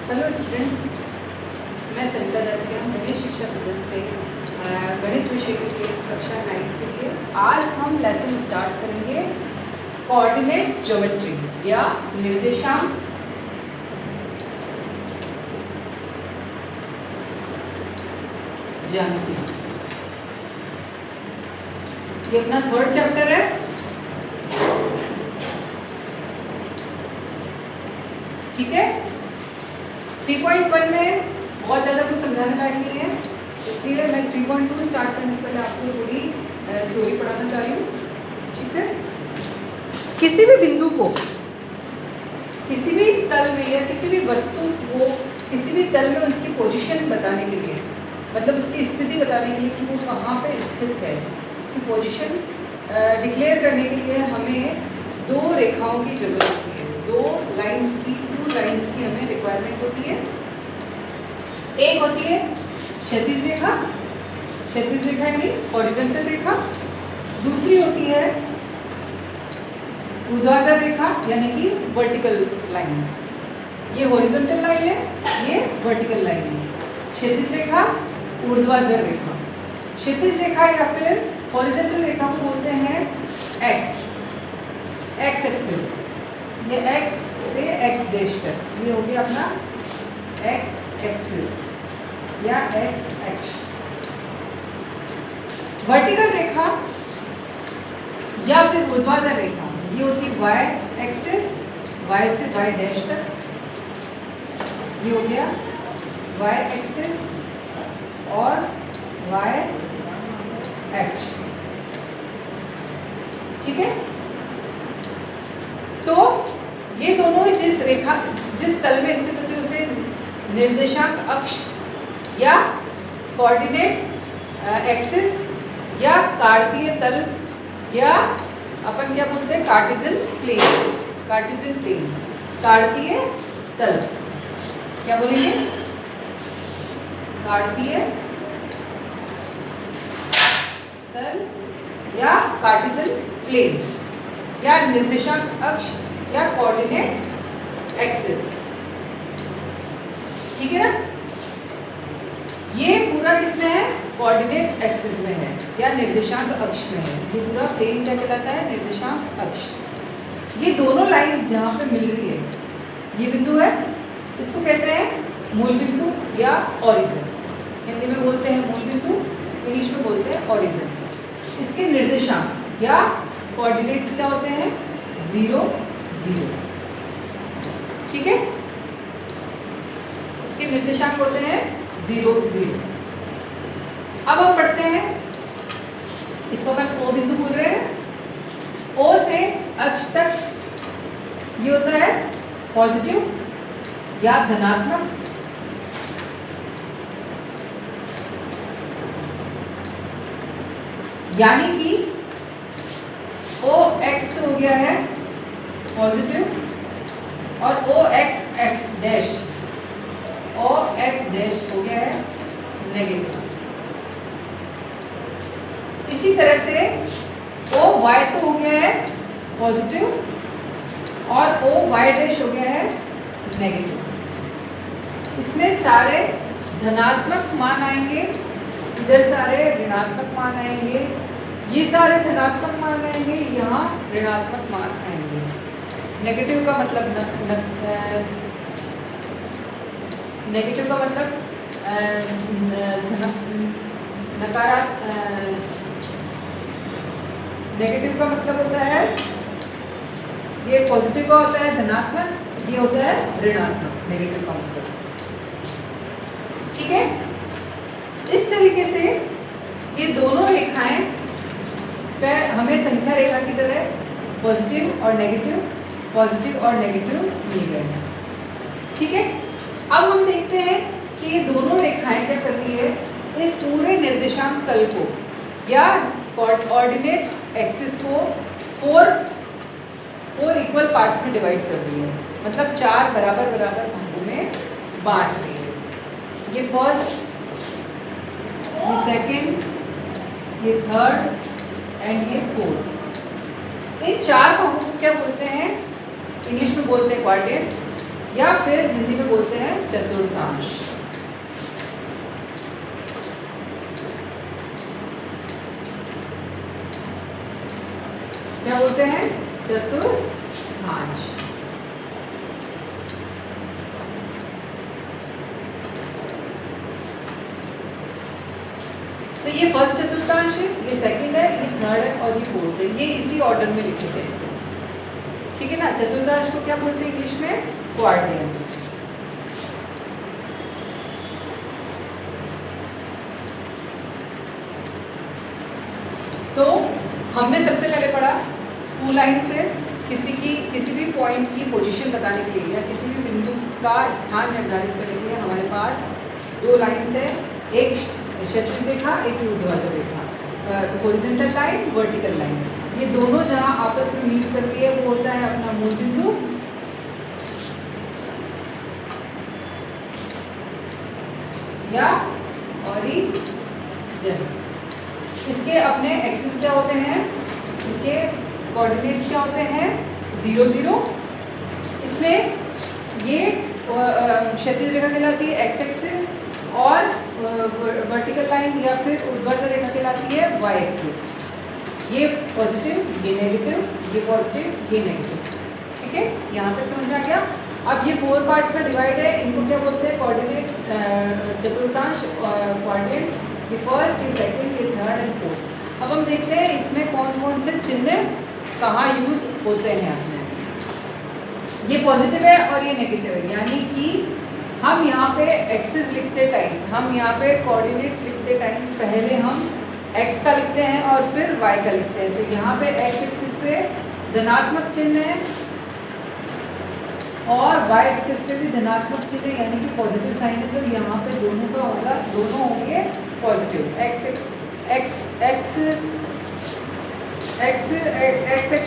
Hello students, मैं सरिता जाटिया महेश शिक्षा सदन से गणित विषय के लिए कक्षा 9 के लिए आज हम लेसन स्टार्ट करेंगे कोऑर्डिनेट ज्योमेट्री या निर्देशांक ज्यामिति। ये अपना थर्ड चैप्टर है। ठीक है, 3.1 में बहुत ज़्यादा कुछ समझाने लायक नहीं है, इसलिए मैं 3.2 स्टार्ट करने से पहले आपको थोड़ी थ्योरी पढ़ाना चाह रही हूँ। ठीक है, किसी भी बिंदु को किसी भी तल में या किसी भी वस्तु को किसी भी तल में उसकी पोजीशन बताने के लिए, मतलब उसकी स्थिति बताने के लिए कि वो कहाँ पे स्थित है, उसकी पोजीशन डिक्लेयर करने के लिए हमें दो रेखाओं की जरूरत होती है, दो लाइंस की, टू लाइंस की हमें रिक्वायरमेंट होती है। एक होती है क्षैतिज रेखा, क्षैतिज रेखा यानी हॉरिजॉन्टल रेखा। दूसरी होती है ऊर्ध्वाधर रेखा यानी कि वर्टिकल लाइन। ये हॉरिजॉन्टल लाइन है, ये वर्टिकल लाइन है। क्षैतिज रेखा, ऊर्ध्वाधर रेखा। क्षैतिज रेखा या फिर हॉरिजॉन्टल रेखा को बोलते हैं एक्स एक्सिस। ये एक्स से एक्स डैश तक, ये हो गया अपना एक्स एक्सिस या एक्स एक्स। वर्टिकल रेखा या फिर ऊर्ध्वाधर रेखा ये होती है वाई एक्सिस, वाई से वाई डैश तक, ये हो गया वाई एक्सिस और वाई एक्स। ठीक है, तो ये दोनों जिस तल में स्थित होती है उसे निर्देशांक अक्ष या कोऑर्डिनेट एक्सिस या कार्तीय तल या अपन क्या बोलते हैं कार्टेशियन प्लेन, कार्टेशियन प्लेन, कार्तीय तल क्या बोलेंगे, कार्तीय तल या कार्टेशियन प्लेन या निर्देशांक अक्ष या कोऑर्डिनेट एक्सिस। ठीक है ना, ये पूरा किसमें है, कोऑर्डिनेट एक्सिस में है या निर्देशांक अक्ष में है। ये पूरा प्लेन क्या कहलाता है, निर्देशांक अक्ष। ये दोनों लाइंस जहाँ पे मिल रही है, ये बिंदु है, इसको कहते हैं मूल बिंदु या ओरिजिन। हिंदी में बोलते हैं मूल बिंदु, इंग्लिश में बोलते हैं ओरिजिन। इसके निर्देशांक या कोऑर्डिनेट्स क्या होते हैं, 0 0। ठीक है, इसके निर्देशांक होते हैं 0 0। अब हम पढ़ते हैं, इसको अपन O बिंदु बोल रहे हैं। O से अक्ष तक ये होता है पॉजिटिव या धनात्मक, यानी कि ओ एक्स तो हो गया है पॉजिटिव और ओ एक्स डैश हो गया है नेगेटिव। इसी तरह से ओ वाई तो हो गया है पॉजिटिव और ओ वाई डैश हो गया है नेगेटिव। इसमें सारे धनात्मक मान आएंगे, इधर सारे ऋणात्मक मान आएंगे, ये सारे धनात्मक मान आएंगे, यहाँ ऋणात्मक मान आएंगे। नेगेटिव का मतलब नेगेटिव का मतलब नेगेटिव का मतलब होता है, ये पॉजिटिव का होता है धनात्मक, ये होता है ऋणात्मक, नेगेटिव का मतलब। ठीक है, इस तरीके से ये दोनों रेखाएं पे हमें संख्या रेखा की तरह पॉजिटिव और नेगेटिव मिल गए हैं। ठीक है, अब हम देखते हैं कि ये दोनों रेखाएं क्या कर रही है, इस पूरे निर्देशांक तल को या कोऑर्डिनेट एक्सिस को 4 इक्वल पार्ट्स में डिवाइड कर रही है, मतलब 4 बराबर भागों में बांट रही है। ये फर्स्ट, ये सेकंड, ये थर्ड एंड ये फोर्थ। इन 4 भागों को क्या बोलते हैं, इंग्लिश में बोलते हैं क्वाड्रेंट या फिर हिंदी में बोलते हैं चतुर्थांश। क्या बोलते हैं? चतुर्थांश। तो ये फर्स्ट चतुर्थांश है, ये सेकंड है, ये थर्ड है और ये फोर्थ है। ये इसी ऑर्डर में लिखे थे, ठीक है ना। चतुर्थांश को क्या बोलते हैं इंग्लिश में? क्वाड्रियन। तो हमने सबसे पहले पढ़ा टू लाइन से किसी भी पॉइंट की पोजीशन बताने के लिए या किसी भी बिंदु का स्थान निर्धारित करने के लिए हमारे पास दो लाइन्स है, एक क्षैतिज रेखा, एक ऊर्ध्वाधर रेखा, हॉरिजॉन्टल लाइन, वर्टिकल लाइन। ये दोनों जहां आपस में मीट करती है वो होता है अपना मूल बिंदु, या ओरिजिन। इसके अपने एक्सिस क्या होते हैं? इसके कोऑर्डिनेट्स क्या होते हैं? 0 0। इसमें ये क्षैतिज रेखा कहलाती है एक्स एक्सिस और वर्टिकल लाइन या फिर ऊर्ध्वाधर रेखा कहलाती है वाई एक्सिस। ये पॉजिटिव, ये नेगेटिव, ये पॉजिटिव, ये नेगेटिव, ठीक है। यहाँ तक समझ में आ गया। अब ये 4 पार्ट्स में डिवाइड है, इनको क्या बोलते हैं? कोऑर्डिनेट, चतुर्थांश क्वाड्रेंट। ये फर्स्ट, ये सेकंड, ये थर्ड एंड फोर्थ। अब हम देखते हैं इसमें कौन कौन से चिन्ह कहाँ यूज होते हैं अपने। ये पॉजिटिव है और ये नेगेटिव है, यानी कि हम यहाँ पे एक्सिस लिखते टाइम, हम यहाँ पे कोऑर्डिनेट्स लिखते टाइम पहले हम एक्स का लिखते हैं और फिर वाई का लिखते हैं। तो यहाँ पे एक्स एक्सिस पे धनात्मक चिन्ह है और वाई एक्सिस पे भी धनात्मक चिन्ह है, यानी कि पॉजिटिव साइन है। तो यहाँ पे दोनों का होगा, दोनों होंगे पॉजिटिव। एक्स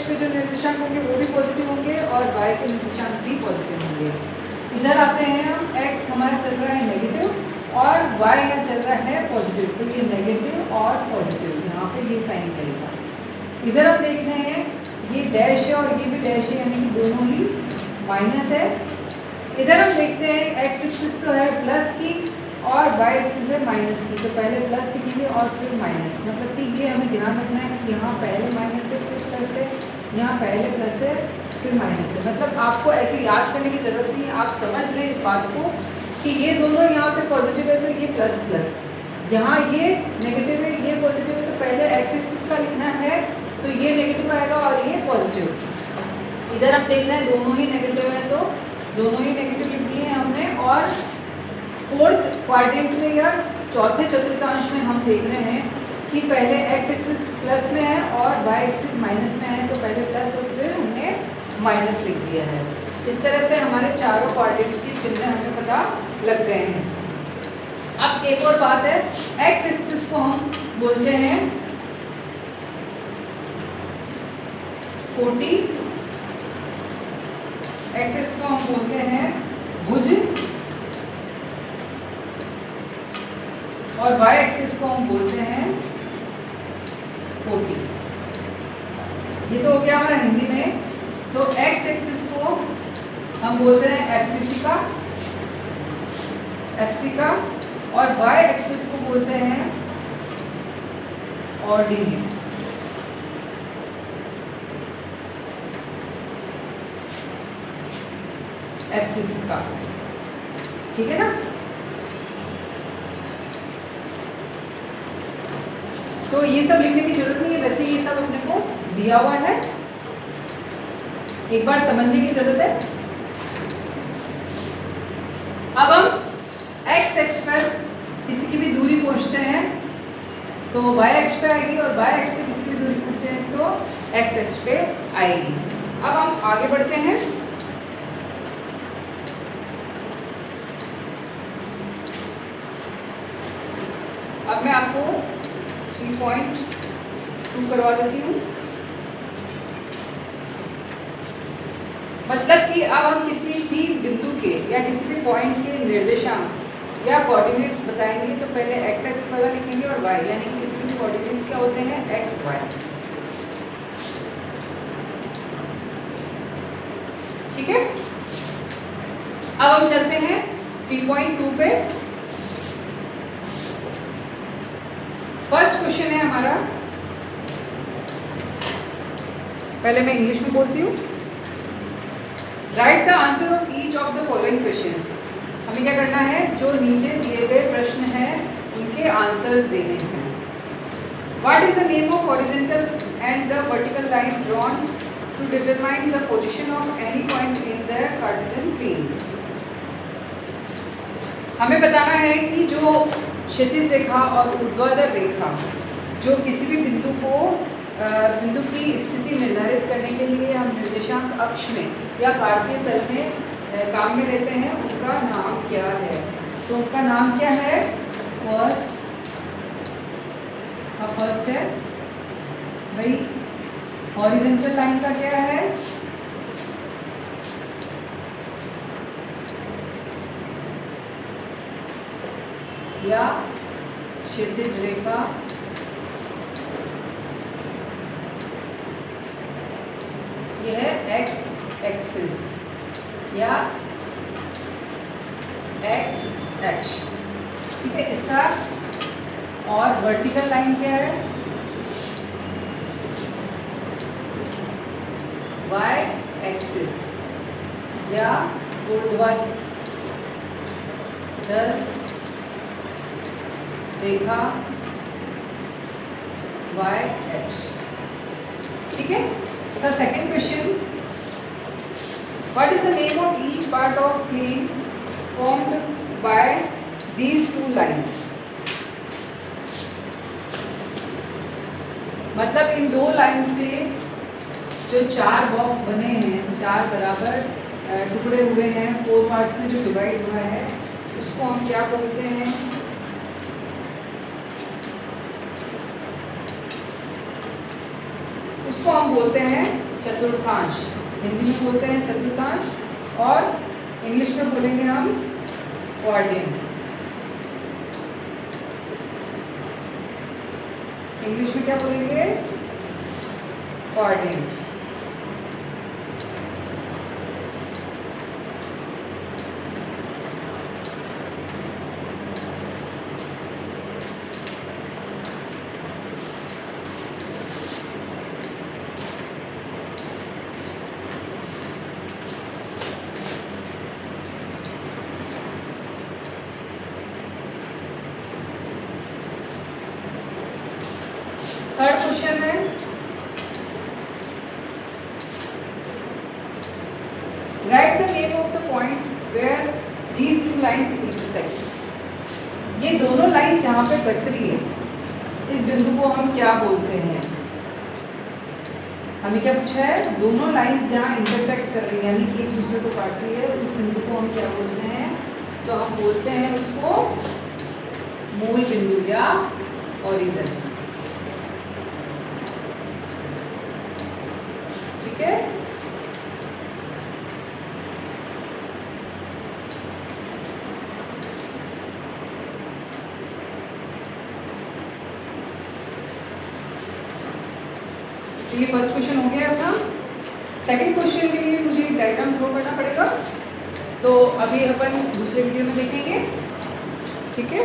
पे जो निर्देशांक होंगे वो भी पॉजिटिव होंगे और वाई के निर्देशांक भी पॉजिटिव होंगे। इधर आते हैं हम, एक्स हमारा चल रहा है नेगेटिव और वाई यहाँ चल रहा है पॉजिटिव। तो ये नेगेटिव और पॉजिटिव, यहाँ पे ये साइन रहेगा। इधर हम देख रहे हैं ये डैश है और ये भी डैश है, यानी कि दोनों ही माइनस है। इधर हम देखते हैं एक्स एक्सिस तो है प्लस की और वाई एक्सिस है माइनस की। तो पहले प्लस लिखेंगे और फिर माइनस, मतलब कि ये हमें ध्यान रखना है कि यहाँ पहले माइनस है फिर प्लस है, यहाँ पहले प्लस है फिर माइनस है। मतलब आपको ऐसे याद करने की ज़रूरत नहीं है, आप समझ लें इस बात को कि ये दोनों यहाँ पे पॉजिटिव है तो ये प्लस प्लस, यहाँ ये नेगेटिव है ये पॉजिटिव है, तो पहले एक्स एक्सिस का लिखना है तो ये नेगेटिव आएगा और ये पॉजिटिव। इधर हम देख रहे हैं दोनों ही नेगेटिव है, तो दोनों ही नेगेटिव लिख दिए हैं हमने। और फोर्थ क्वाड्रेंट में या चौथे चतुर्थांश में हम देख रहे हैं कि पहले एक्स एक्सिस प्लस में है और वाई एक्सिस माइनस में है, तो पहले प्लस और फिर हमने माइनस लिख दिया है। इस तरह से हमारे चारों क्वाड्रेंट के चिन्ह हमें पता लग गए हैं। अब एक और बात है, एक्स एक्सिस को हम बोलते हैं कोटि, एक्सिस को हम बोलते हैं भुज और वाई एक्सिस को हम बोलते हैं कोटि। ये तो हो गया हमारा हिंदी में। तो एक्स एक्सिस को हम बोलते हैं एब्सिसिका, एब्सिका, और वाई एक्सिस को बोलते हैं ऑर्डिनेट। एब्सिसिका, ठीक है ना। तो ये सब लिखने की जरूरत नहीं है, वैसे ये सब अपने को दिया हुआ है, एक बार समझने की जरूरत है। अब हम एक्स एक्स पर किसी की भी दूरी पूछते हैं तो वो वाई एक्स पे आएगी और वाई एक्स पे किसी की भी दूरी पूछते हैं तो एक्स एक्स पे आएगी। अब हम आगे बढ़ते हैं। अब मैं आपको 3.2 करवा देती हूँ। मतलब कि अब हम किसी भी बिंदु के या किसी भी पॉइंट के निर्देशांक या कोऑर्डिनेट्स बताएंगे तो पहले एक्स एक्स वाला लिखेंगे और वाई, यानी कि किसी भी कोऑर्डिनेट्स क्या होते हैं? एक्स वाई, ठीक है। अब हम चलते हैं 3.2 पे। फर्स्ट क्वेश्चन है हमारा, पहले मैं इंग्लिश में बोलती हूँ। Right the answer of each of the following questions. हमें क्या करना है, जो नीचे दिए गए प्रश्न हैं उनके आंसर्स देने हैं। What is the name of horizontal and the vertical line drawn to determine the position of any point in the Cartesian plane. हमें बताना है कि जो क्षैतिज रेखा और ऊर्ध्वाधर रेखा जो किसी भी बिंदु की स्थिति निर्धारित करने के लिए हम निर्देशांक अक्ष में या कार्तीय तल में काम में लेते हैं, उनका नाम क्या है। तो उनका नाम क्या है, फर्स्ट है भाई हॉरिजॉन्टल लाइन का क्या है, या क्षैतिज रेखा, यह है एक्स एक्सिस या एक्स एक्स, ठीक है। इसका और वर्टिकल लाइन क्या है, वाई एक्सिस या ऊर्ध्वाधर रेखा वाई एक्स, ठीक है। इसका second question, what is the name of each part of plane formed by these two line. मतलब इन दो लाइन से जो चार बॉक्स बने हैं, चार बराबर टुकड़े हुए हैं, 4 पार्ट्स में जो डिवाइड हुआ है, उसको हम क्या बोलते हैं, उसको हम बोलते हैं चतुर्थांश। हिंदी में बोलते हैं चतुर्थांश और इंग्लिश में बोलेंगे हम क्वाड्रेंट। इंग्लिश में क्या बोलेंगे, क्वाड्रेंट। थर्ड क्वेश्चन है, write the name of the point where these two lines intersect. ये दोनों लाइन जहां पे कट रही है, इस बिंदु को हम क्या बोलते हैं। हमें क्या पूछा है, दोनों लाइंस जहां इंटरसेक्ट कर रही है, यानी कि एक दूसरे को काट रही है, उस बिंदु को हम क्या बोलते हैं। तो हम बोलते हैं उसको मूल बिंदु या ओरिजिन, ठीक है। तो ये फर्स्ट क्वेश्चन हो गया अपना। सेकंड क्वेश्चन के लिए मुझे एक डायग्राम ड्रॉ करना पड़ेगा, तो अभी अपन दूसरे वीडियो में देखेंगे, ठीक है।